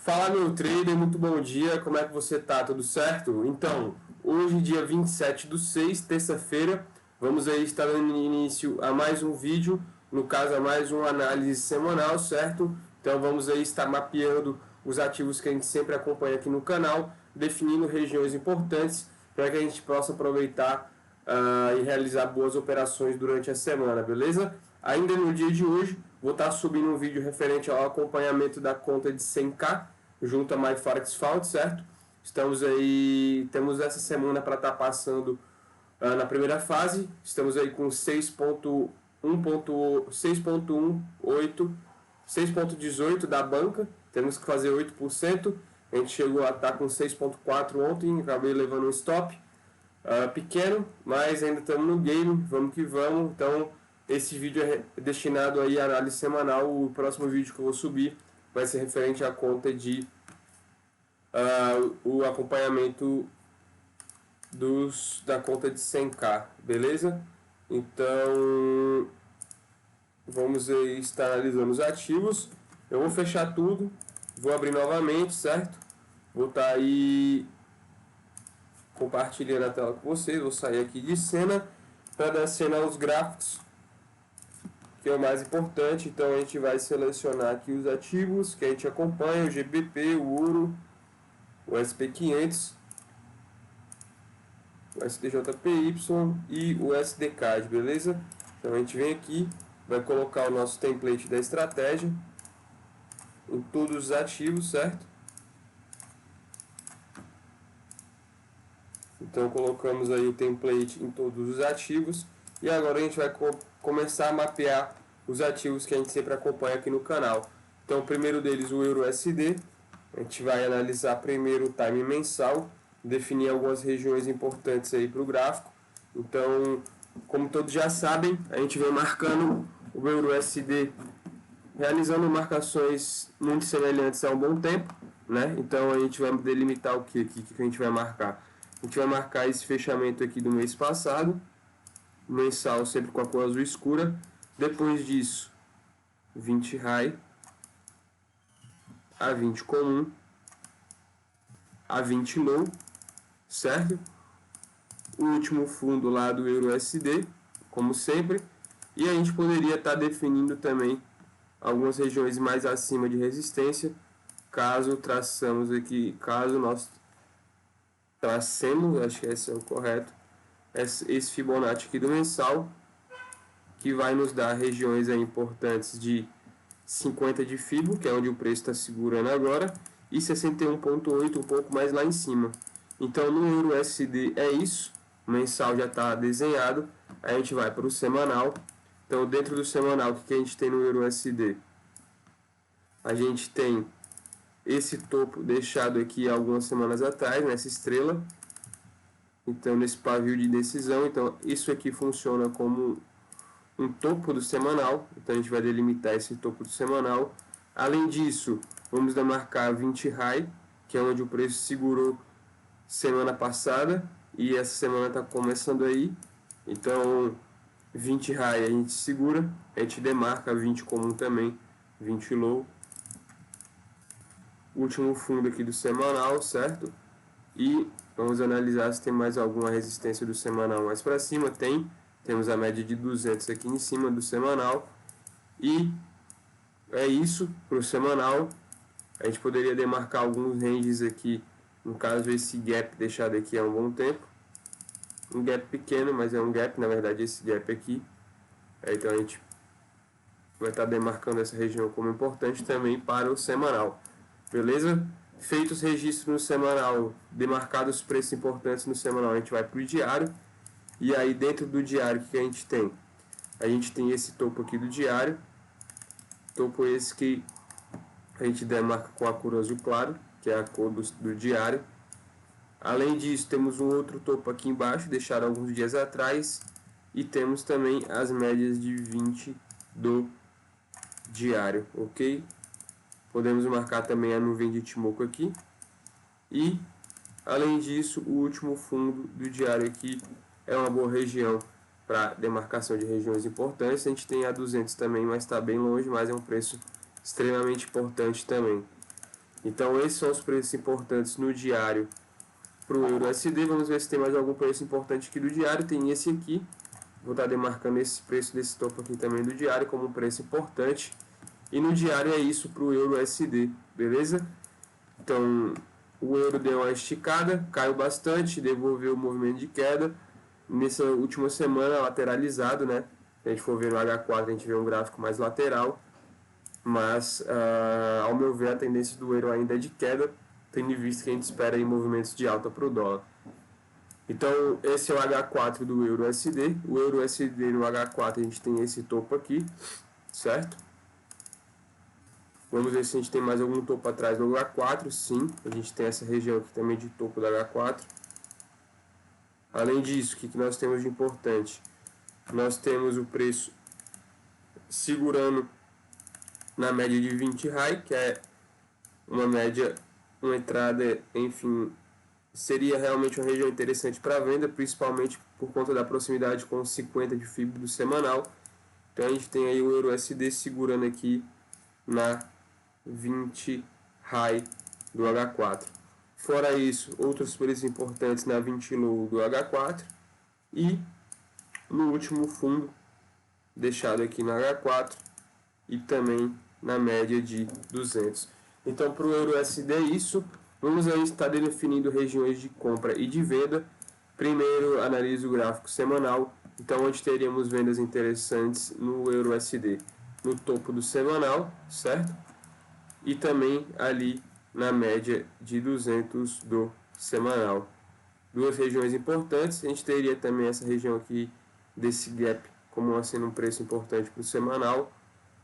Fala, meu trader, muito bom dia, como é que você tá? Tudo certo? Então, hoje, dia 27/6, terça-feira, vamos aí estar dando início a mais um vídeo, no caso a mais uma análise semanal, certo? Então vamos aí estar mapeando os ativos que a gente sempre acompanha aqui no canal, definindo regiões importantes para que a gente possa aproveitar e realizar boas operações durante a semana, beleza? Ainda no dia de hoje, vou estar subindo um vídeo referente ao acompanhamento da conta de 100k junto a MyForexFound, certo? Estamos aí, temos essa semana para estar passando na primeira fase, estamos aí com 6.18 da banca, temos que fazer 8%, a gente chegou a estar com 6.4 ontem, acabei levando um stop, pequeno, mas ainda estamos no game, vamos que vamos. Então esse vídeo é destinado aí à análise semanal. O próximo vídeo que eu vou subir vai ser referente à conta de o acompanhamento da conta de 100k, beleza? Então vamos aí estar analisando os ativos. Eu vou fechar tudo, vou abrir novamente, certo? Vou estar aí compartilhando a tela com vocês. Vou sair aqui de cena para dar cena aos gráficos, que é o mais importante. Então a gente vai selecionar aqui os ativos que a gente acompanha: o GBP, o ouro, o SP500, o STJPY e o SDCAD, beleza? Então a gente vem aqui, vai colocar o nosso template da estratégia em todos os ativos, certo? Então colocamos aí o template em todos os ativos e agora a gente vai começar a mapear os ativos que a gente sempre acompanha aqui no canal. Então o primeiro deles, o EURUSD, a gente vai analisar primeiro o time mensal, definir algumas regiões importantes aí para o gráfico. Então, como todos já sabem, a gente vem marcando o EURUSD, realizando marcações muito semelhantes há um bom tempo, né? Então a gente vai delimitar o que a gente vai marcar. A gente vai marcar esse fechamento aqui do mês passado, mensal sempre com a cor azul escura. Depois disso, 20 high, a 20 comum, a 20 low, certo? O último fundo lá do EURUSD, como sempre. E a gente poderia estar definindo também algumas regiões mais acima de resistência, caso nós tracemos, acho que esse é o correto, esse Fibonacci aqui do mensal, que vai nos dar regiões aí importantes de 50 de Fibo, que é onde o preço está segurando agora, e 61,8, um pouco mais lá em cima. Então no EURUSD é isso, o mensal já está desenhado, a gente vai para o semanal. Então dentro do semanal, o que a gente tem no EURUSD? A gente tem esse topo deixado aqui algumas semanas atrás, nessa estrela, então nesse pavio de decisão. Então isso aqui funciona como um topo do semanal, então a gente vai delimitar esse topo do semanal. Além disso, vamos demarcar 20 high, que é onde o preço segurou semana passada e essa semana está começando aí. Então 20 high a gente segura, a gente demarca 20 comum também, 20 low. Último fundo aqui do semanal, certo? E vamos analisar se tem mais alguma resistência do semanal mais para cima. Temos a média de 200 aqui em cima do semanal. E é isso para o semanal. A gente poderia demarcar alguns ranges aqui, no caso esse gap deixado aqui há um bom tempo. Um gap pequeno, mas é um gap, na verdade esse gap aqui. Então a gente vai estar demarcando essa região como importante também para o semanal. Beleza? Feitos registros no semanal, demarcados os preços importantes no semanal, a gente vai para o diário. E aí dentro do diário, o que a gente tem? A gente tem esse topo aqui do diário. Topo esse que a gente demarca com a cor azul claro, que é a cor do diário. Além disso, temos um outro topo aqui embaixo, deixado alguns dias atrás. E temos também as médias de 20 do diário, ok? Podemos marcar também a nuvem de Ichimoku aqui. E, além disso, o último fundo do diário aqui é uma boa região para demarcação de regiões importantes. A gente tem a 200 também, mas está bem longe, mas é um preço extremamente importante também. Então esses são os preços importantes no diário para o euro USD. Vamos ver se tem mais algum preço importante aqui do diário. Tem esse aqui. Vou estar demarcando esse preço desse topo aqui também do diário como um preço importante. E no diário é isso para o euro USD, beleza? Então o euro deu uma esticada, caiu bastante, devolveu o movimento de queda. Nessa última semana lateralizado, né? Se a gente for ver no H4, a gente vê um gráfico mais lateral. Mas, ao meu ver, a tendência do euro ainda é de queda, tendo visto que a gente espera aí movimentos de alta para o dólar. Então, esse é o H4 do euro USD. O euro USD no H4 a gente tem esse topo aqui, certo? Vamos ver se a gente tem mais algum topo atrás do H4. Sim, a gente tem essa região aqui também de topo do H4. Além disso, o que nós temos de importante? Nós temos o preço segurando na média de 20 high, que é uma média, uma entrada, enfim, seria realmente uma região interessante para venda, principalmente por conta da proximidade com os 50 de FIB do semanal. Então a gente tem aí o euro USD segurando aqui na 20 high do H4. Fora isso, outros preços importantes na 20 low do H4 e no último fundo deixado aqui no H4 e também na média de 200. Então para o euro USD é isso. Vamos aí estar definindo regiões de compra e de venda. Primeiro analiso o gráfico semanal. Então onde teríamos vendas interessantes no euro USD? No topo do semanal, certo? E também ali na média de 200 do semanal. Duas regiões importantes. A gente teria também essa região aqui desse gap como sendo um preço importante para o semanal.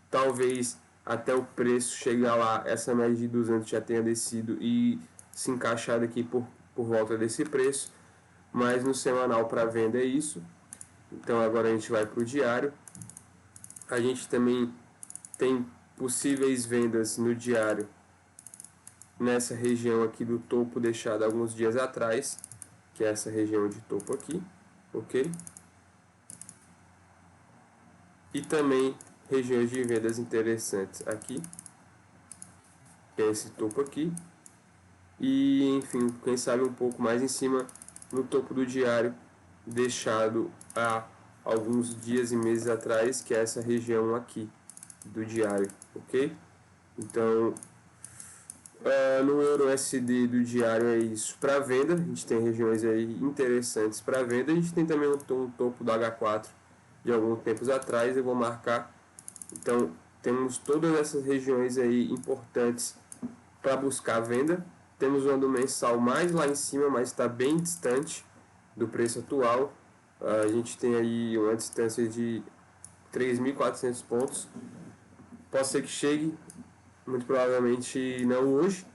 Talvez até o preço chegar lá, essa média de 200 já tenha descido e se encaixado aqui por volta desse preço. Mas no semanal para venda é isso. Então agora a gente vai para o diário. A gente também tem possíveis vendas no diário nessa região aqui do topo deixado alguns dias atrás, que é essa região de topo aqui, ok? E também regiões de vendas interessantes aqui, que é esse topo aqui, e enfim, quem sabe um pouco mais em cima no topo do diário deixado há alguns dias e meses atrás, que é essa região aqui do diário, ok? Então no euro USD do diário é isso para venda. A gente tem regiões aí interessantes para venda. A gente tem também um topo do H4 de alguns tempos atrás, eu vou marcar. Então temos todas essas regiões aí importantes para buscar venda. Temos o ando mensal mais lá em cima, mas está bem distante do preço atual. A gente tem aí uma distância de 3.400 pontos. Pode ser que chegue, muito provavelmente não hoje.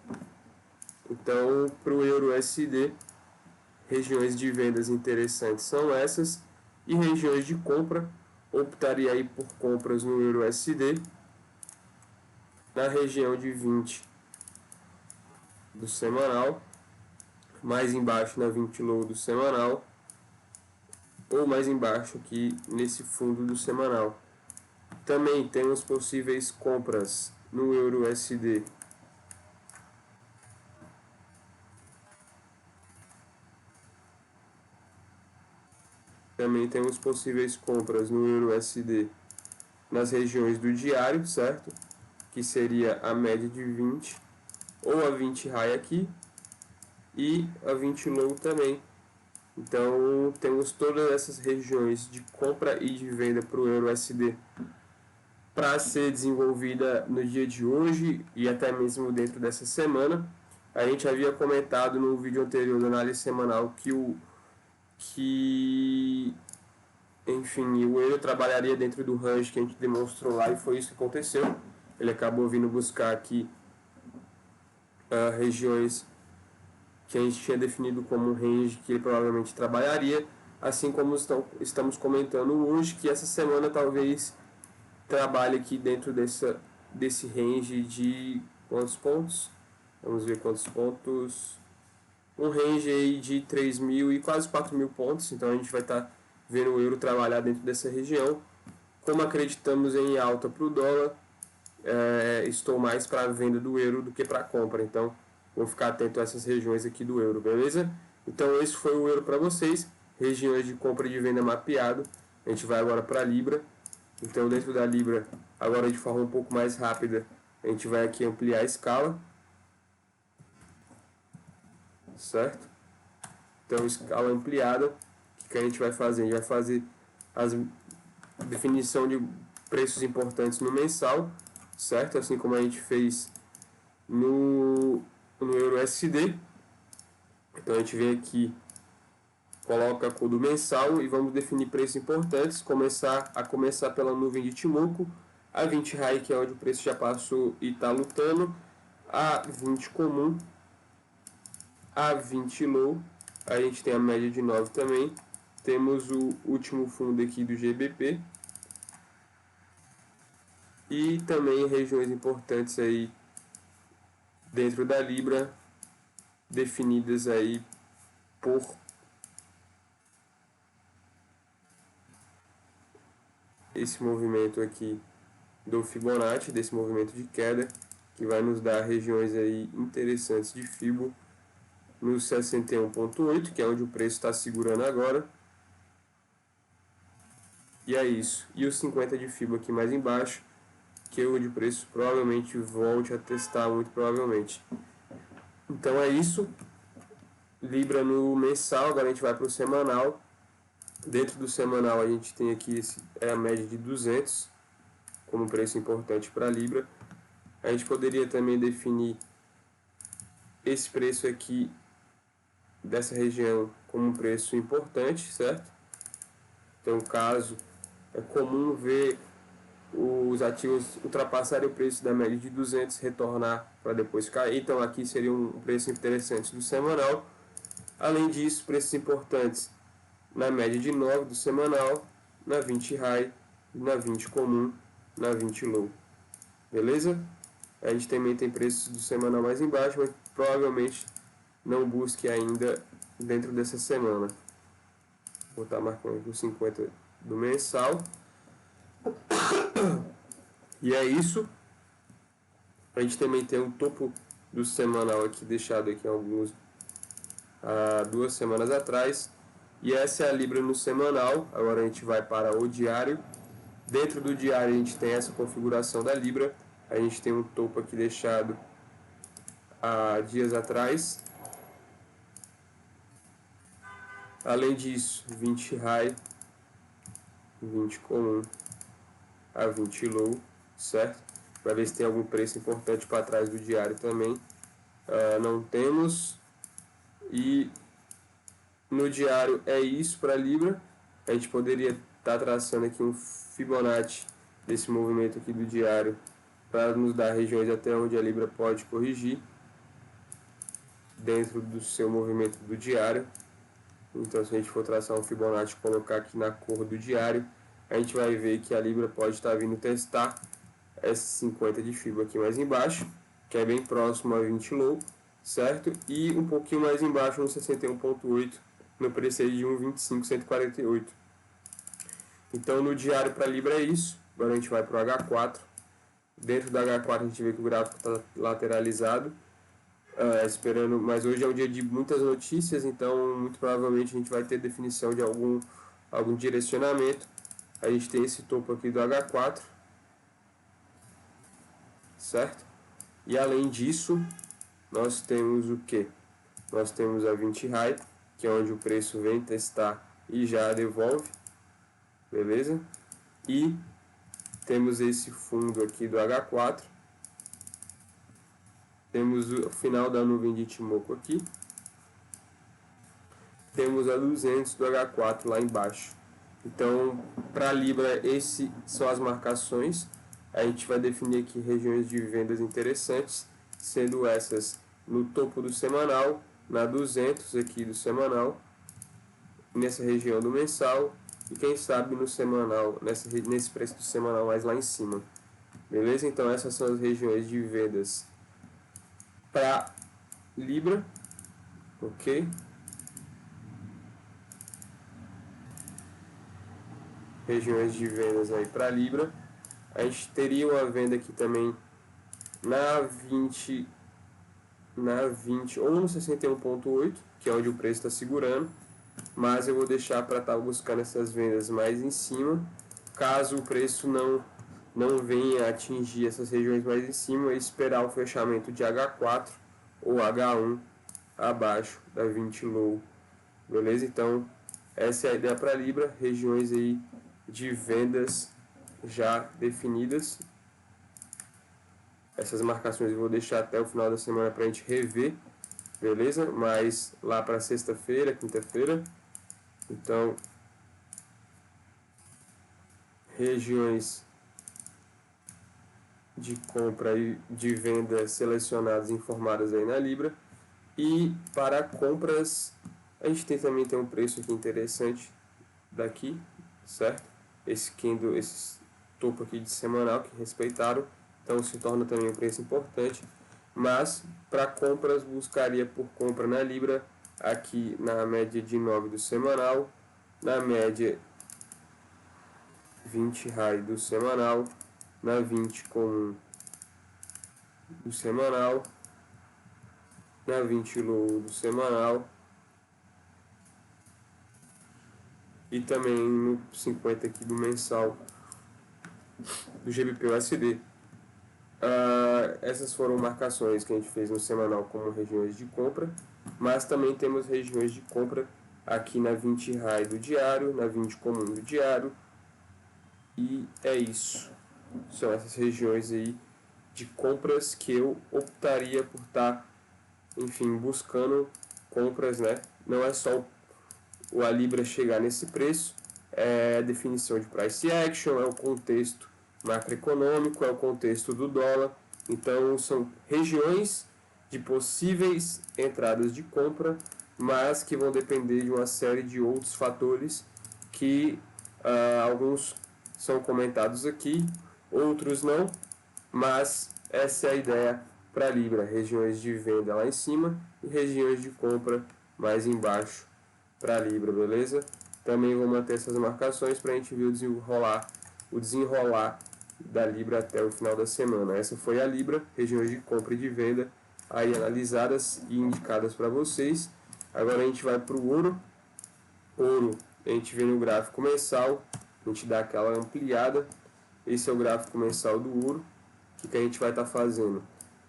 Então, para o euro USD, regiões de vendas interessantes são essas. E regiões de compra, optaria aí por compras no euro USD na região de 20 do semanal, mais embaixo na 20 low do semanal, ou mais embaixo aqui nesse fundo do semanal. Também temos possíveis compras no euro USD também temos possíveis compras no euro USD nas regiões do diário, certo? Que seria a média de 20 ou a 20 high aqui e a 20 low também. Então temos todas essas regiões de compra e de venda para o euro USD para ser desenvolvida no dia de hoje e até mesmo dentro dessa semana. A gente havia comentado no vídeo anterior da análise semanal que enfim, o euro trabalharia dentro do range que a gente demonstrou lá e foi isso que aconteceu. Ele acabou vindo buscar aqui regiões que a gente tinha definido como um range que ele provavelmente trabalharia, assim como estamos comentando hoje, que essa semana talvez trabalhe aqui dentro desse range de quantos pontos? Vamos ver quantos pontos. Um range aí de 3.000 e quase 4.000 pontos, então a gente vai estar vendo o euro trabalhar dentro dessa região. Como acreditamos em alta para o dólar, estou mais para a venda do euro do que para a compra, então vou ficar atento a essas regiões aqui do euro, beleza? Então esse foi o euro para vocês, regiões de compra e de venda mapeado. A gente vai agora para a Libra. Então dentro da Libra, agora de forma um pouco mais rápida, a gente vai aqui ampliar a escala, certo? Então escala ampliada, o que a gente vai fazer? A gente vai fazer a definição de preços importantes no mensal, certo? Assim como a gente fez no Euro USD. Então a gente vem aqui, coloca a cor do mensal e vamos definir preços importantes, começar pela nuvem de Timoco, a 20 high, que é onde o preço já passou e está lutando, a 20 comum, a 20 low, a gente tem a média de 9 também, temos o último fundo aqui do GBP e também regiões importantes aí dentro da Libra, definidas aí por esse movimento aqui do Fibonacci, desse movimento de queda, que vai nos dar regiões aí interessantes de Fibo no 61.8, que é onde o preço está segurando agora. E é isso. E os 50 de Fibo aqui mais embaixo, que é onde o preço provavelmente volte a testar, muito provavelmente. Então é isso. Libra no mensal, agora a gente vai para o semanal. Dentro do semanal a gente tem aqui a média de 200 como preço importante para a Libra. A gente poderia também definir esse preço aqui dessa região como um preço importante, certo? Então, caso é comum ver os ativos ultrapassarem o preço da média de 200, retornar para depois cair. Então, aqui seria um preço interessante do semanal. Além disso, preços importantes na média de 9 do semanal, na 20 high, na 20 comum, na 20 low. Beleza? A gente também tem preços do semanal mais embaixo, mas provavelmente não busque ainda dentro dessa semana. Vou estar marcando aqui os 50 do mensal. E é isso. A gente também tem o topo do semanal aqui, deixado aqui há 2 semanas atrás. E essa é a Libra no semanal. Agora a gente vai para o diário. Dentro do diário a gente tem essa configuração da Libra. A gente tem um topo aqui deixado há dias atrás. Além disso, 20 high, 20 comum, a 20 low, certo? Para ver se tem algum preço importante para trás do diário também. Não temos. E no diário é isso para a Libra. A gente poderia estar traçando aqui um Fibonacci desse movimento aqui do diário para nos dar regiões até onde a Libra pode corrigir dentro do seu movimento do diário. Então, se a gente for traçar um Fibonacci e colocar aqui na cor do diário, a gente vai ver que a Libra pode estar vindo testar essa 50 de Fibo aqui mais embaixo, que é bem próximo a 20 low, certo? E um pouquinho mais embaixo no 61.8, no preço aí de 1,25,148. Então, no diário para a Libra é isso. Agora a gente vai para o H4. Dentro do H4 a gente vê que o gráfico está lateralizado, esperando, mas hoje é um dia de muitas notícias, então muito provavelmente a gente vai ter definição de algum direcionamento. A gente tem esse topo aqui do H4, certo? E além disso, nós temos o que? Nós temos a 20 high, que é onde o preço vem testar e já devolve, beleza? E temos esse fundo aqui do H4. Temos o final da nuvem de Timoco aqui. Temos a 200 do H4 lá embaixo. Então, para a Libra, esses são as marcações. A gente vai definir aqui regiões de vendas interessantes, sendo essas no topo do semanal, na 200 aqui do semanal, nessa região do mensal, e quem sabe no semanal, nesse preço do semanal mais lá em cima. Beleza? Então, essas são as regiões de vendas para Libra, ok? Regiões de vendas aí para Libra. A gente teria uma venda aqui também na 20 ou no 61,8, que é onde o preço está segurando, mas eu vou deixar para estar buscando essas vendas mais em cima, caso o preço não venha atingir essas regiões mais em cima e esperar o fechamento de H4 ou H1 abaixo da 20 low, beleza? Então essa é a ideia para Libra, regiões aí de vendas já definidas. Essas marcações eu vou deixar até o final da semana para a gente rever, beleza? Mas lá para sexta-feira, quinta-feira. Então, regiões de compra e de venda selecionadas e informadas aí na Libra. E para compras, a gente também tem um preço aqui interessante daqui, certo? Esse candle, esse topo aqui de semanal que respeitaram, então se torna também um preço importante. Mas para compras, buscaria por compra na Libra aqui na média de 9 do semanal, na média 20 high do semanal, na 20 comum do semanal, na 20 low do semanal e também no 50 aqui do mensal do GBP/USD. Essas foram marcações que a gente fez no semanal como regiões de compra, mas também temos regiões de compra aqui na 20 high do diário, na 20 comum do diário, e é isso. São essas regiões aí de compras que eu optaria por estar, enfim, buscando compras, né? Não é só a Libra chegar nesse preço, é a definição de price action, é o contexto macroeconômico, é o contexto do dólar. Então são regiões de possíveis entradas de compra, mas que vão depender de uma série de outros fatores que alguns são comentados aqui, outros não, mas essa é a ideia para Libra, regiões de venda lá em cima e regiões de compra mais embaixo para Libra, beleza? Também vou manter essas marcações para a gente ver o desenrolar da Libra até o final da semana. Essa foi a Libra, regiões de compra e de venda aí analisadas e indicadas para vocês. Agora a gente vai para o ouro. Ouro, a gente vê no gráfico mensal, a gente dá aquela ampliada. Esse é o gráfico mensal do ouro. O que a gente vai estar fazendo?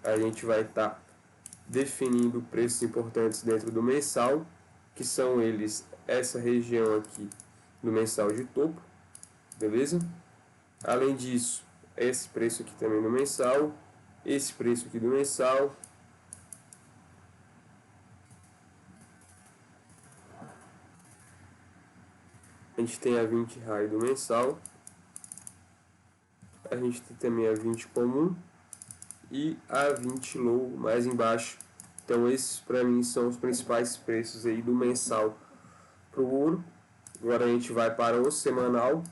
A gente vai estar definindo preços importantes dentro do mensal, que são eles essa região aqui do mensal de topo, beleza? Além disso, esse preço aqui também no mensal, esse preço aqui do mensal, a gente tem a 20 high do mensal, a gente tem também a 20 comum e a 20 low mais embaixo. Então esses para mim são os principais preços aí do mensal para o ouro. Agora a gente vai para o semanal.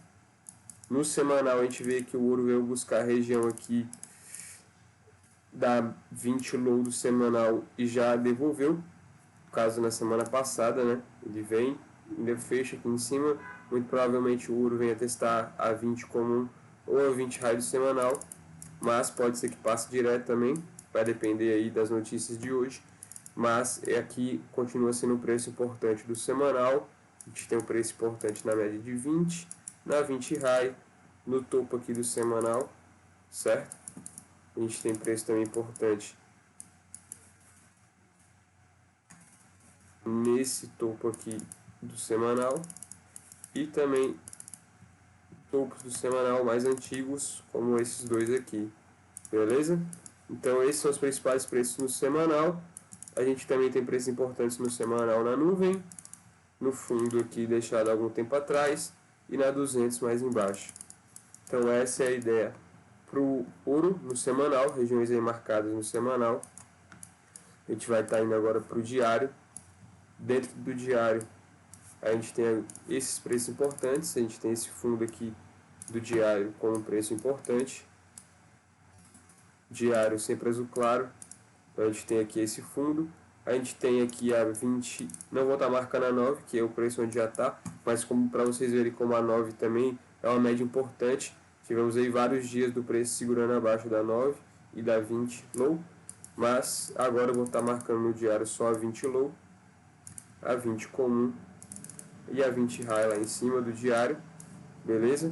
No semanal a gente vê que o ouro veio buscar a região aqui da 20 low do semanal e já devolveu. No caso na semana passada, né? Ele vem, ainda fecha aqui em cima. Muito provavelmente o ouro venha testar a 20 comum ou a 20 high do semanal, mas pode ser que passe direto também, vai depender aí das notícias de hoje. Mas aqui continua sendo um preço importante do semanal. A gente tem um preço importante na média de 20, na 20 high, no topo aqui do semanal, certo? A gente tem preço também importante nesse topo aqui do semanal e também topos do semanal mais antigos, como esses dois aqui, beleza? Então esses são os principais preços no semanal. A gente também tem preços importantes no semanal na nuvem, no fundo aqui deixado há algum tempo atrás e na 200 mais embaixo. Então essa é a ideia para o ouro no semanal, regiões aí marcadas no semanal. A gente vai estar indo agora para o diário. Dentro do diário a gente tem esses preços importantes, a gente tem esse fundo aqui do diário como um preço importante. Diário sempre azul claro. Então a gente tem aqui esse fundo. A gente tem aqui a 20, não vou estar marcando a 9, que é o preço onde já está, mas como para vocês verem como a 9 também é uma média importante. tivemos aí vários dias do preço segurando abaixo da 9 e da 20 low, mas agora eu vou estar marcando no diário só a 20 low, a 20 comum e a 20 high lá em cima do diário, beleza?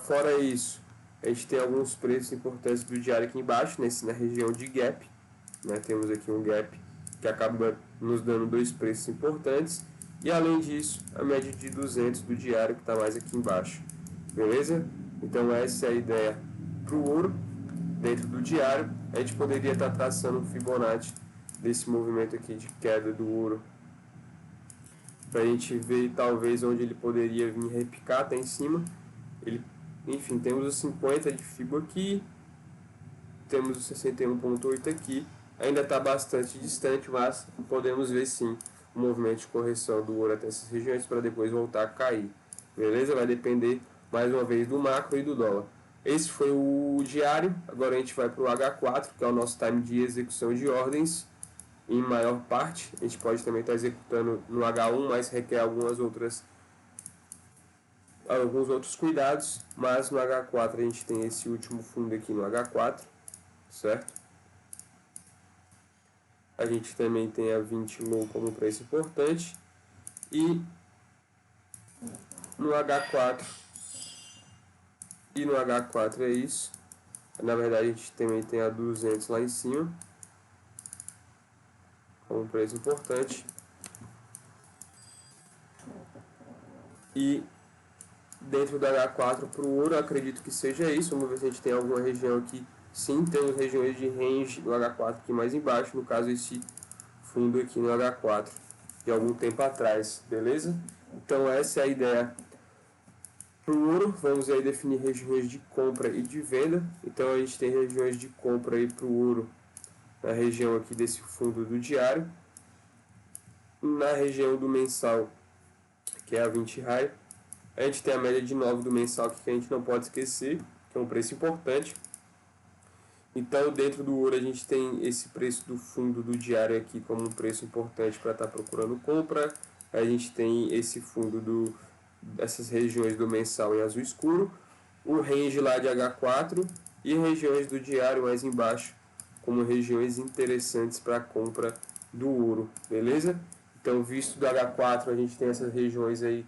Fora isso, a gente tem alguns preços importantes do diário aqui embaixo, na região de gap, né? Temos aqui um gap que acaba nos dando dois preços importantes, e além disso, a média de 200 do diário que está mais aqui embaixo, beleza? Então essa é a ideia para o ouro. Dentro do diário, a gente poderia estar traçando um Fibonacci desse movimento aqui de queda do ouro, para a gente ver talvez onde ele poderia vir repicar até em cima. Enfim, temos os 50 de Fibo aqui, temos o 61.8 aqui, ainda está bastante distante, mas podemos ver sim o movimento de correção do ouro até essas regiões para depois voltar a cair, beleza? Vai depender mais uma vez do macro e do dólar. Esse foi o diário, agora a gente vai para o H4, que é o nosso time de execução de ordens, em maior parte. A gente pode também estar executando no H1, mas requer alguns outros cuidados, mas no H4 a gente tem esse último fundo aqui no H4, certo? A gente também tem a 20 low como preço importante, e no H4 é isso. Na verdade a gente também tem a 200 lá em cima como preço importante, e dentro da H4 para o ouro, acredito que seja isso. Vamos ver se a gente tem alguma região aqui. Sim, temos regiões de range do H4 aqui mais embaixo, no caso esse fundo aqui no H4 de algum tempo atrás, beleza? Então essa é a ideia para o ouro. Vamos aí definir regiões de compra e de venda. Então a gente tem regiões de compra aí para o ouro na região aqui desse fundo do diário, na região do mensal, que é a 20 high. A gente tem a média de 9 do mensal, que a gente não pode esquecer, que é um preço importante. Então, dentro do ouro, a gente tem esse preço do fundo do diário aqui como um preço importante para estar procurando compra. A gente tem esse fundo dessas regiões do mensal em azul escuro, o range lá de H4 e regiões do diário mais embaixo como regiões interessantes para compra do ouro, beleza? Então, visto do H4, a gente tem essas regiões aí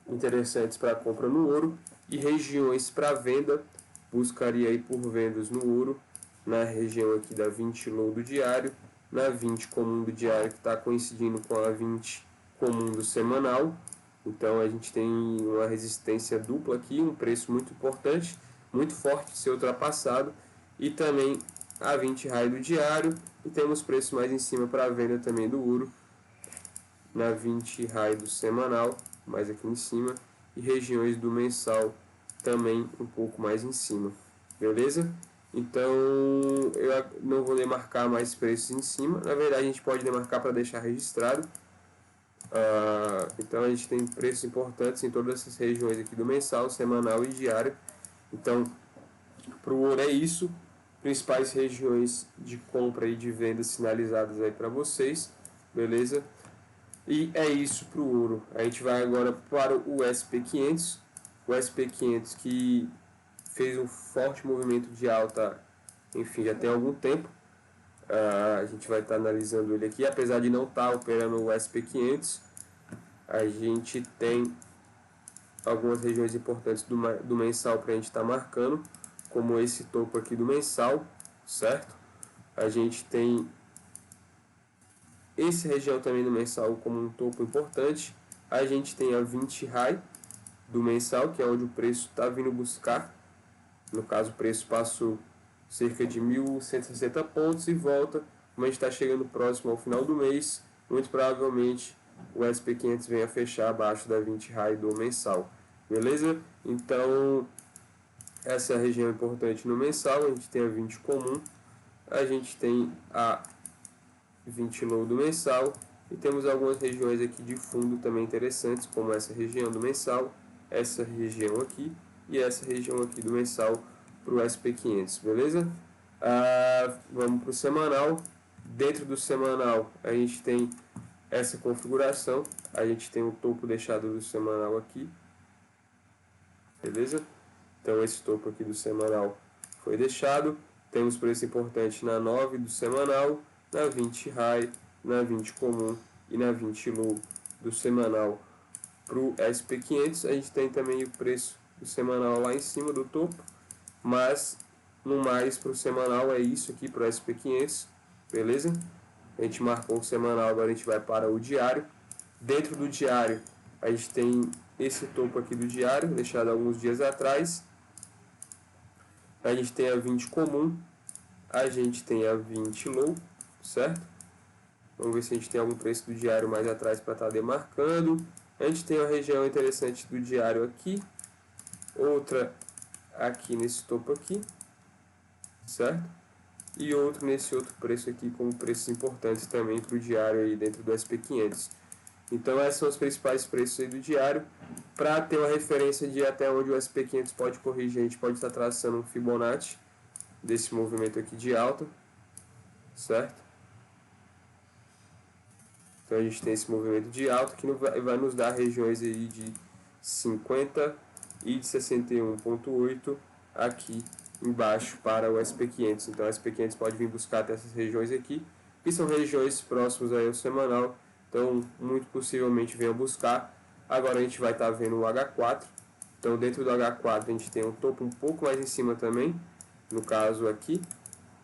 interessantes para compra no ouro, e regiões para venda, buscaria aí por vendas no ouro, na região aqui da 20 low do diário, na 20 comum do diário, que está coincidindo com a 20 comum do semanal. Então a gente tem uma resistência dupla aqui, um preço muito importante, muito forte de ser ultrapassado, e também a 20 high do diário, e temos preço mais em cima para a venda também do ouro, na 20 high do semanal, mais aqui em cima, e regiões do mensal também um pouco mais em cima, beleza? Então eu não vou demarcar mais preços em cima, na verdade a gente pode demarcar para deixar registrado. Então a gente tem preços importantes em todas essas regiões aqui do mensal, semanal e diário. Então para o ouro é isso, principais regiões de compra e de venda sinalizadas aí para vocês, beleza? E é isso para o ouro. A gente vai agora para o SP500. O SP500 que fez um forte movimento de alta, enfim, já tem algum tempo. A gente vai estar analisando ele aqui. Apesar de não estar operando o SP500, a gente tem algumas regiões importantes do mensal para a gente estar marcando, como esse topo aqui do mensal, certo? A gente tem essa região também do mensal como um topo importante. A gente tem a 20 high do mensal, que é onde o preço está vindo buscar. No caso, o preço passou cerca de 1.160 pontos e volta. Como a gente está chegando próximo ao final do mês, muito provavelmente o SP500 venha fechar abaixo da 20 high do mensal. Beleza? Então, essa é a região importante no mensal. A gente tem a 20 comum, a gente tem a 20 low do mensal, e temos algumas regiões aqui de fundo também interessantes, como essa região do mensal, essa região aqui e essa região aqui do mensal para o SP500, beleza? Vamos para o semanal. Dentro do semanal a gente tem essa configuração, a gente tem o topo deixado do semanal aqui, beleza? Então esse topo aqui do semanal foi deixado. Temos preço importante na 9 do semanal, na 20 high, na 20 comum e na 20 low do semanal. Para o SP500 a gente tem também o preço do semanal lá em cima do topo, mas no mais para o semanal é isso aqui para o SP500, beleza? A gente marcou o semanal, agora a gente vai para o diário. Dentro do diário a gente tem esse topo aqui do diário, deixado alguns dias atrás. A gente tem a 20 comum, a gente tem a 20 low, certo? Vamos ver se a gente tem algum preço do diário mais atrás para estar demarcando. A gente tem uma região interessante do diário aqui, outra aqui nesse topo aqui, certo? E outro nesse outro preço aqui, como preços importantes também para o diário aí dentro do SP500. Então esses são os principais preços aí do diário. Para ter uma referência de até onde o SP500 pode corrigir, a gente pode estar traçando um Fibonacci desse movimento aqui de alta, certo? Então a gente tem esse movimento de alta que vai nos dar regiões aí de 50 e de 61,8 aqui embaixo para o SP500. Então o SP500 pode vir buscar até essas regiões aqui, que são regiões próximas aí ao semanal. Então muito possivelmente venha buscar. Agora a gente vai estar vendo o H4. Então dentro do H4 a gente tem um topo um pouco mais em cima também, no caso aqui,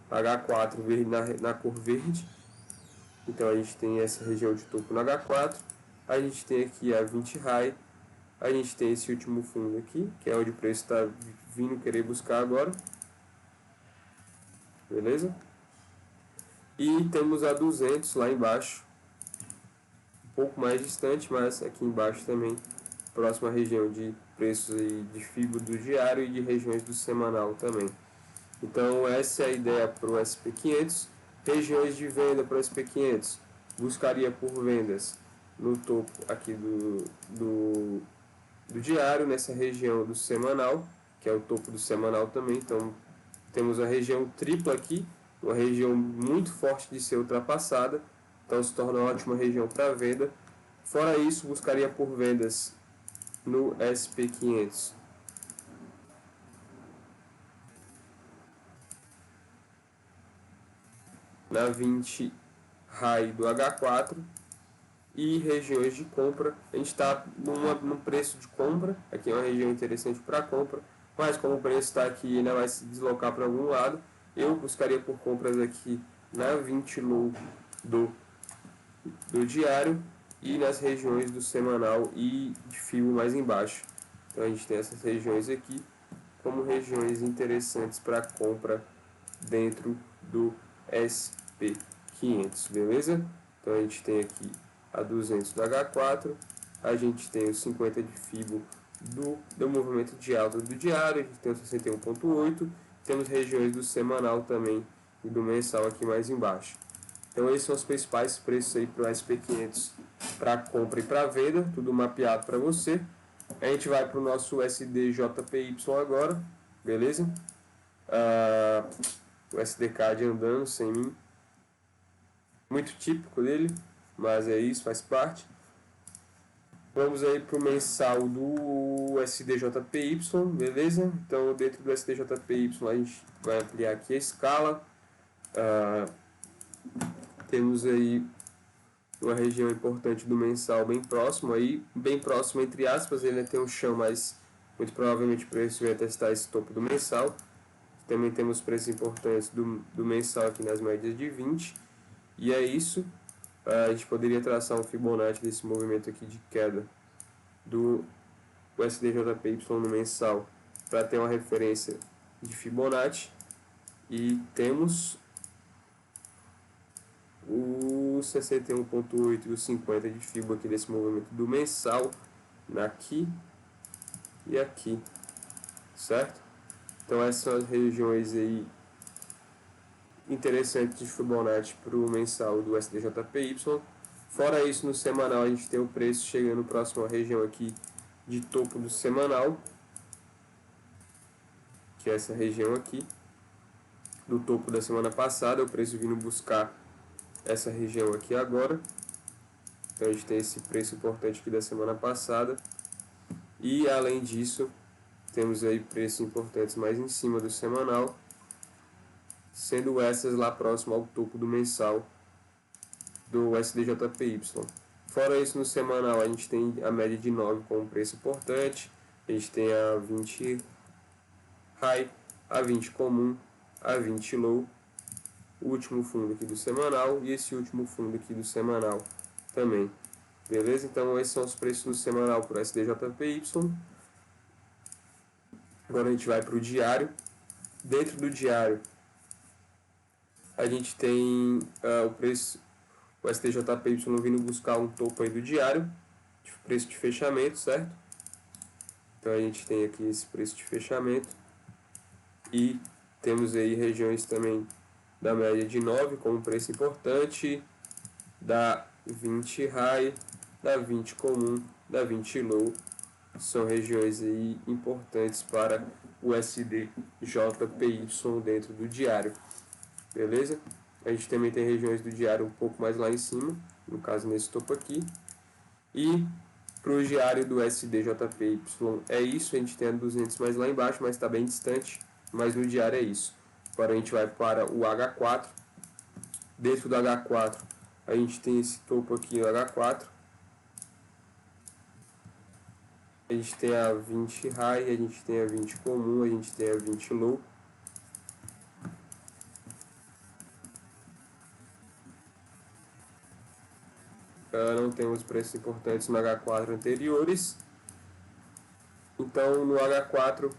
H4 verde na cor verde. Então a gente tem essa região de topo no H4, a gente tem aqui a 20 high, a gente tem esse último fundo aqui, que é onde o preço está vindo querer buscar agora, beleza? E temos a 200 lá embaixo, um pouco mais distante, mas aqui embaixo também, próxima região de preços de FIBO do diário e de regiões do semanal também. Então essa é a ideia para o SP500. Regiões de venda para o SP500, buscaria por vendas no topo aqui do diário, nessa região do semanal, que é o topo do semanal também. Então temos a região tripla aqui, uma região muito forte de ser ultrapassada, então se torna uma ótima região para venda. Fora isso, buscaria por vendas no SP500. Na 20 high do H4 e regiões de compra. A gente está num preço de compra, aqui é uma região interessante para compra, mas como o preço está aqui e ainda vai se deslocar para algum lado, eu buscaria por compras aqui na 20 low do diário e nas regiões do semanal e de FIBO mais embaixo. Então a gente tem essas regiões aqui como regiões interessantes para compra dentro do SP500, beleza? Então a gente tem aqui a 200 do H4, a gente tem os 50 de FIBO do movimento de alta do diário, a gente tem o 61,8, temos regiões do semanal também e do mensal aqui mais embaixo. Então esses são os principais preços aí para o SP500 para compra e para venda, tudo mapeado para você. A gente vai para o nosso SDJPY agora, beleza? O SDCAD andando sem mim, muito típico dele, mas é isso, faz parte. Vamos aí para o mensal do SDJPY, beleza? Então dentro do SDJPY a gente vai ampliar aqui a escala. Temos aí uma região importante do mensal bem próximo, aí, bem próximo entre aspas, ele tem um chão, mas muito provavelmente o preço vai testar esse topo do mensal. Também temos preços importantes do mensal aqui nas médias de 20. E é isso. A gente poderia traçar um Fibonacci desse movimento aqui de queda do SDJPY no mensal para ter uma referência de Fibonacci. E temos o 61,8 e o 50 de FIBO aqui desse movimento do mensal aqui e aqui, certo? Então essas são as regiões aí interessantes de Fibonacci para o mensal do SDJPY. Fora isso, no semanal a gente tem o preço chegando próximo à região aqui de topo do semanal, que é essa região aqui, do topo da semana passada, o preço vindo buscar essa região aqui agora. Então a gente tem esse preço importante aqui da semana passada. E além disso, temos aí preços importantes mais em cima do semanal, sendo essas lá próximo ao topo do mensal do SDJPY. Fora isso, no semanal a gente tem a média de 9 com um preço importante, a gente tem a 20 high, a 20 comum, a 20 low, o último fundo aqui do semanal e esse último fundo aqui do semanal também. Beleza? Então esses são os preços no semanal para o SDJPY. Agora a gente vai para o diário. Dentro do diário a gente tem o preço, o STJPY vindo buscar um topo aí do diário, de preço de fechamento, certo? Então a gente tem aqui esse preço de fechamento e temos aí regiões também da média de 9 como preço importante, da 20 high, da 20 comum, da 20 low, são regiões aí importantes para o SDJPY dentro do diário, beleza? A gente também tem regiões do diário um pouco mais lá em cima, no caso nesse topo aqui, e para o diário do SDJPY é isso, a gente tem a 200 mais lá embaixo, mas está bem distante, mas no diário é isso. Agora a gente vai para o H4, dentro do H4 a gente tem esse topo aqui no H4, a gente tem a 20 high, a gente tem a 20 comum, a gente tem a 20 low. Não temos preços importantes no H4 anteriores. Então no H4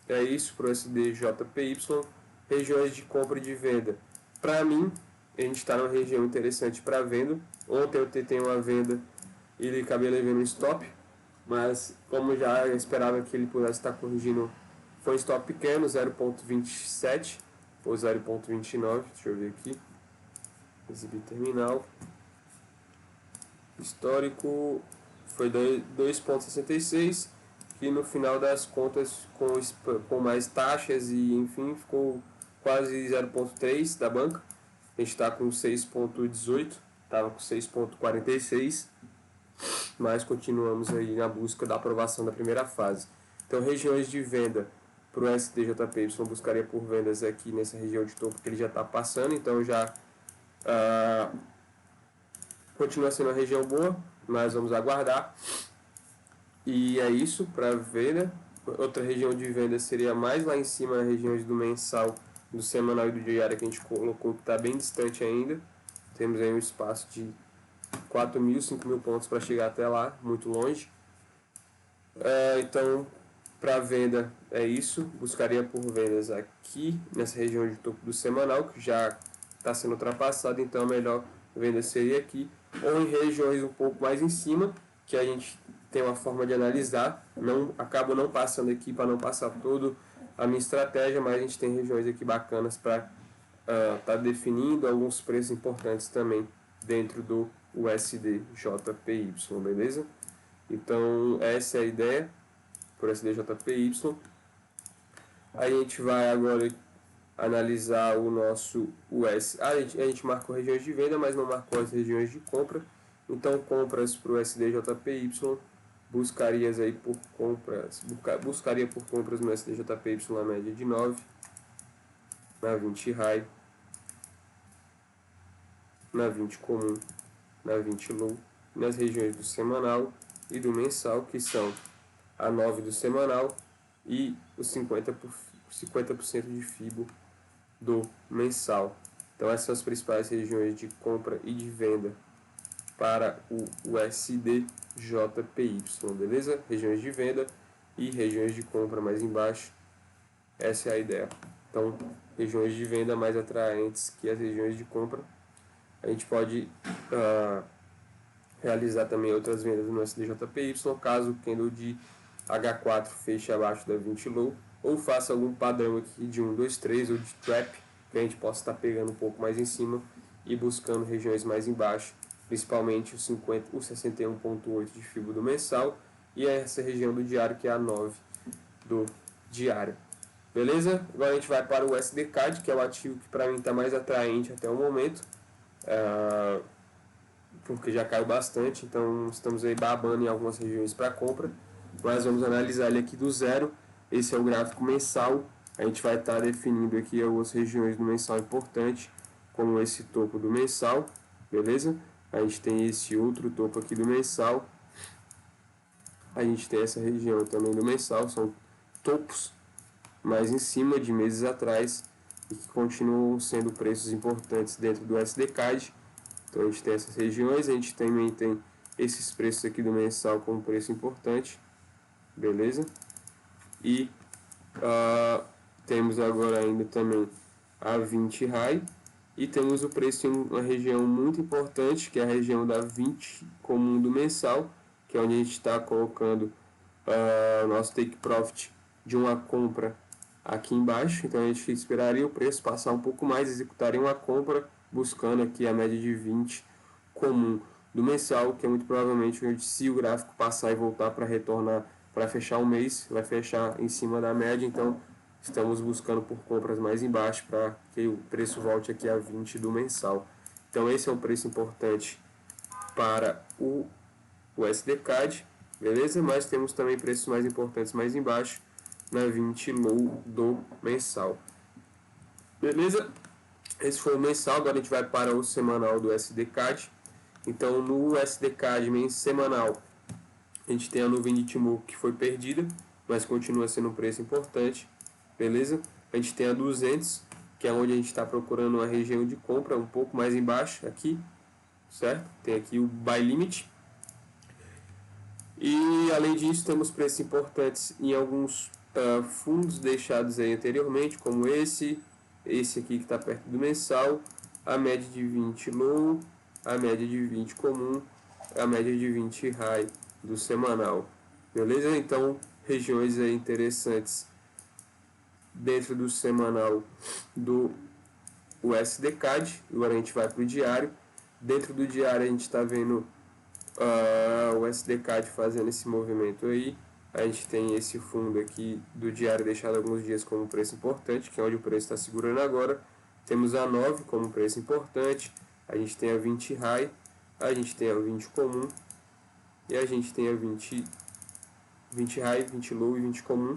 é isso para o SDJPY. Regiões de compra e de venda. Para mim, a gente está numa região interessante para venda. Ontem eu tentei uma venda e ele acabei levando um stop, mas como já eu esperava que ele pudesse estar corrigindo, foi um stop pequeno, 0.27 ou 0.29, deixa eu ver aqui, exibir terminal, histórico foi 2.66, que no final das contas com mais taxas e enfim ficou quase 0.3 da banca. A gente está com 6.18, estava com 6.46, mas continuamos aí na busca da aprovação da primeira fase. Então regiões de venda para o STJPY buscaria por vendas aqui nessa região de topo que ele já está passando, então já continua sendo uma região boa, mas vamos aguardar. E é isso para venda. Outra região de venda seria mais lá em cima, na região do mensal, do semanal e do diário que a gente colocou, que está bem distante ainda. Temos aí um espaço de 4.000, 5.000 pontos para chegar até lá, muito longe. Então, para venda é isso. Buscaria por vendas aqui, nessa região de topo do semanal, que já está sendo ultrapassado, então a melhor venda seria aqui, ou em regiões um pouco mais em cima, que a gente tem uma forma de analisar. Acabo não passando aqui para não passar todo a minha estratégia, mas a gente tem regiões aqui bacanas para estar definindo alguns preços importantes também dentro do SDJPY, beleza? Então essa é a ideia por SDJPY. Aí a gente vai agora analisar o nosso US. A gente marcou regiões de venda, mas não marcou as regiões de compra. Então compras para o SDJPY, buscaria por compras no SDJPY na média de 9, na 20 high, na 20 comum, na 20 low, nas regiões do semanal e do mensal, que são a 9 do semanal e os 50% de FIBO do mensal. Então essas são as principais regiões de compra e de venda para o SDJPY, beleza? Regiões de venda e regiões de compra mais embaixo. Essa é a ideia. Então, regiões de venda mais atraentes que as regiões de compra. A gente pode realizar também outras vendas no SDJPY, caso o candle de H4 feche abaixo da 20 low, ou faça algum padrão aqui de 1, 2, 3 ou de trap, que a gente possa estar pegando um pouco mais em cima e buscando regiões mais embaixo, principalmente o 61.8 de FIBO do mensal e essa região do diário, que é a 9 do diário. Beleza? Agora a gente vai para o USDCAD, que é o ativo que para mim está mais atraente até o momento, porque já caiu bastante, então estamos aí babando em algumas regiões para compra. mas vamos analisar ele aqui do zero. Esse é o gráfico mensal. A gente vai estar definindo aqui algumas regiões do mensal importante, como esse topo do mensal, beleza? A gente tem esse outro topo aqui do mensal. A gente tem essa região também do mensal, são topos mais em cima de meses atrás e que continuam sendo preços importantes dentro do SDCAD. Então a gente tem essas regiões, a gente também tem esses preços aqui do mensal como preço importante, beleza? E temos agora ainda também a 20 RAI e temos o preço em uma região muito importante, que é a região da 20 comum do mensal, que é onde a gente está colocando nosso take profit de uma compra aqui embaixo. Então a gente esperaria o preço passar um pouco mais, executaria uma compra buscando aqui a média de 20 comum do mensal, que é muito provavelmente onde, se o gráfico passar e voltar para retornar para fechar um mês, vai fechar em cima da média. Então estamos buscando por compras mais embaixo para que o preço volte aqui a 20 do mensal. Então esse é um preço importante para o SDCAD, beleza? Mas temos também preços mais importantes mais embaixo, na 20 low do mensal, beleza? Esse foi o mensal, agora a gente vai para o semanal do SDCAD. Então no SDCAD semanal, a gente tem a nuvem de Temu que foi perdida, mas continua sendo um preço importante, beleza? A gente tem a 200, que é onde a gente está procurando uma região de compra um pouco mais embaixo aqui, certo? Tem aqui o Buy Limit. E além disso, temos preços importantes em alguns fundos deixados aí anteriormente, como esse aqui que está perto do mensal, a média de 20 low, a média de 20 comum, a média de 20 high do semanal, beleza? Então, regiões aí interessantes dentro do semanal do SDCAD. Agora a gente vai para o diário. Dentro do diário a gente está vendo o SDCAD fazendo esse movimento aí. A gente tem esse fundo aqui do diário deixado alguns dias como preço importante, que é onde o preço está segurando agora. Temos a 9 como preço importante, a gente tem a 20 high, a gente tem a 20 comum e a gente tem a 20 high, 20 low e 20 comum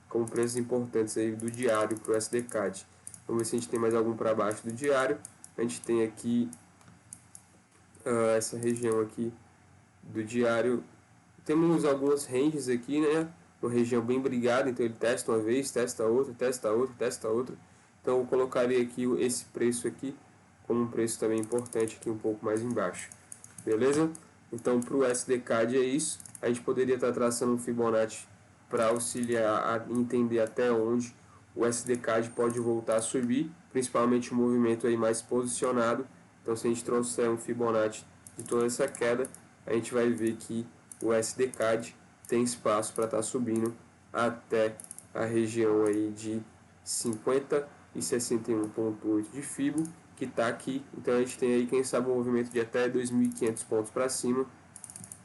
como preços importantes aí do diário para o SDCAD. Vamos ver se a gente tem mais algum para baixo do diário. A gente tem aqui essa região aqui do diário. Temos algumas ranges aqui, né? Uma região bem brigada, então ele testa uma vez, testa outra, testa outra, testa outra. Então eu colocaria aqui esse preço aqui como um preço também importante aqui um pouco mais embaixo, beleza? Então para o SDCAD é isso. A gente poderia estar traçando um Fibonacci para auxiliar a entender até onde o SDCAD pode voltar a subir, principalmente o movimento aí mais posicionado. Então se a gente trouxer um Fibonacci de toda essa queda, a gente vai ver que o SDCAD tem espaço para estar subindo até a região aí de 50 e 61,8 de Fibo, que está aqui. Então a gente tem aí, quem sabe, um movimento de até 2.500 pontos para cima,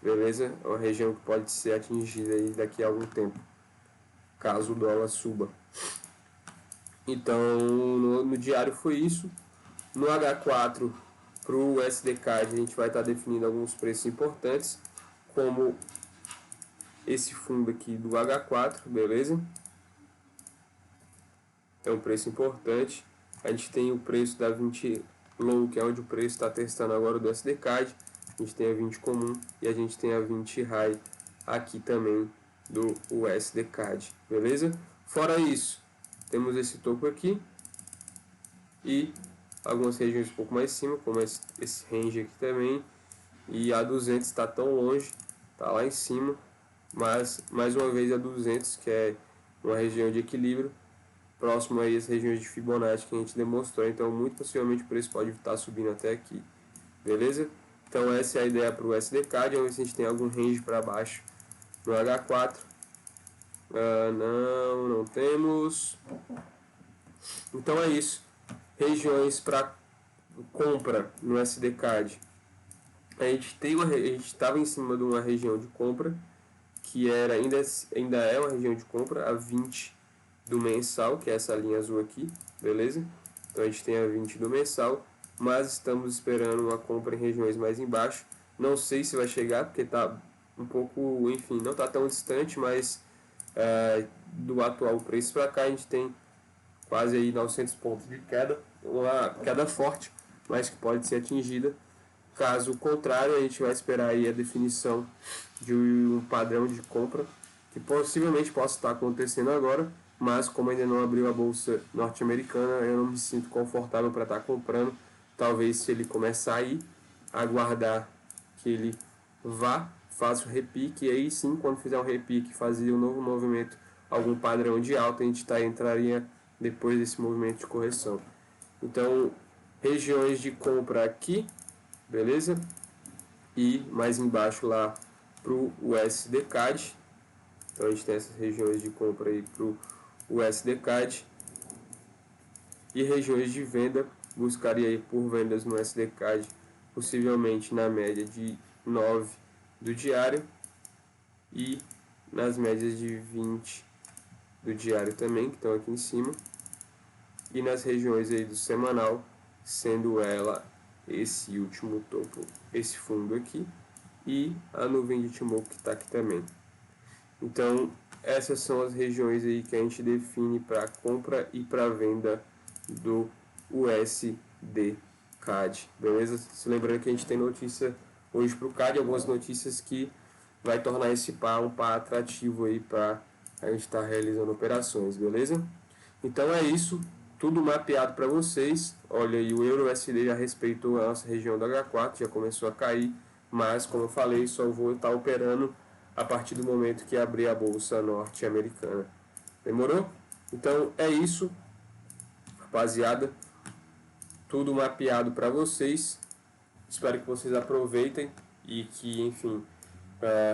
beleza? É uma região que pode ser atingida aí daqui a algum tempo, caso o dólar suba. Então no diário foi isso. No H4 para o SDCAD a gente vai estar definindo alguns preços importantes, como esse fundo aqui do H4, beleza? É um preço importante. A gente tem o preço da 20 low, que é onde o preço está testando agora do SDCAD. A gente tem a 20 comum e a gente tem a 20 high aqui também do SDCAD, beleza? Fora isso, temos esse topo aqui e algumas regiões um pouco mais em cima, como esse range aqui também. E a 200 está tão longe, está lá em cima, mas mais uma vez a 200, que é uma região de equilíbrio, próximo aí às regiões de Fibonacci que a gente demonstrou. Então muito possivelmente o preço pode estar subindo até aqui, beleza? Então essa é a ideia para o SDCAD. Vamos ver se a gente tem algum range para baixo no H4. Não temos. Então é isso. Regiões para compra no SDCAD. A gente estava em cima de uma região de compra que ainda é uma região de compra, a 20 do mensal, que é essa linha azul aqui, beleza? Então a gente tem a 20 do mensal, mas estamos esperando uma compra em regiões mais embaixo. Não sei se vai chegar, porque está um pouco, enfim, não está tão distante, mas do atual preço para cá a gente tem quase aí 900 pontos de queda, uma queda forte, mas que pode ser atingida. Caso contrário, a gente vai esperar aí a definição de um padrão de compra, que possivelmente possa estar acontecendo agora, mas como ainda não abriu a bolsa norte-americana, eu não me sinto confortável para estar comprando. Talvez, se ele começar aí, aguardar que ele vá, faça o repique, e aí sim, quando fizer um repique, fazer um novo movimento, algum padrão de alta, a gente entraria depois desse movimento de correção. Então, regiões de compra aqui, beleza? E mais embaixo lá para o USD-CAD. Então a gente tem essas regiões de compra aí para o USD-CAD. E regiões de venda, buscaria aí por vendas no USD-CAD, possivelmente na média de 9 do diário e nas médias de 20 do diário também, que estão aqui em cima. E nas regiões aí do semanal, sendo ela esse último topo, esse fundo aqui, e a nuvem de Ichimoku que está aqui também. Então, essas são as regiões aí que a gente define para compra e para venda do USD-CAD, beleza? Se lembrando que a gente tem notícia hoje para o CAD, algumas notícias que vai tornar esse par um par atrativo aí para a gente estar realizando operações, beleza? Então é isso, tudo mapeado para vocês. Olha aí, o Euro-USD já respeitou a nossa região do H4, já começou a cair, mas como eu falei, só vou estar operando a partir do momento que abrir a bolsa norte-americana. Demorou? Então é isso, rapaziada, tudo mapeado para vocês. Espero que vocês aproveitem e que, enfim,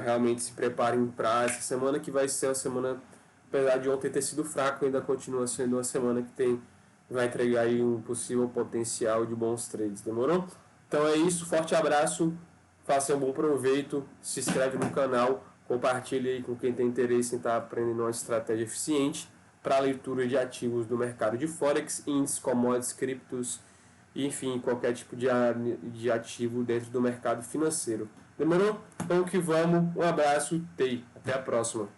realmente se preparem para essa semana, que vai ser uma semana, apesar de ontem ter sido fraco, ainda continua sendo uma semana que vai entregar aí um possível potencial de bons trades. Demorou? Então é isso, forte abraço, faça um bom proveito, se inscreve no canal, compartilhe aí com quem tem interesse em estar aprendendo uma estratégia eficiente para a leitura de ativos do mercado de Forex, índices, commodities, criptos, enfim, qualquer tipo de ativo dentro do mercado financeiro. Demorou? Então que vamos, um abraço, até a próxima.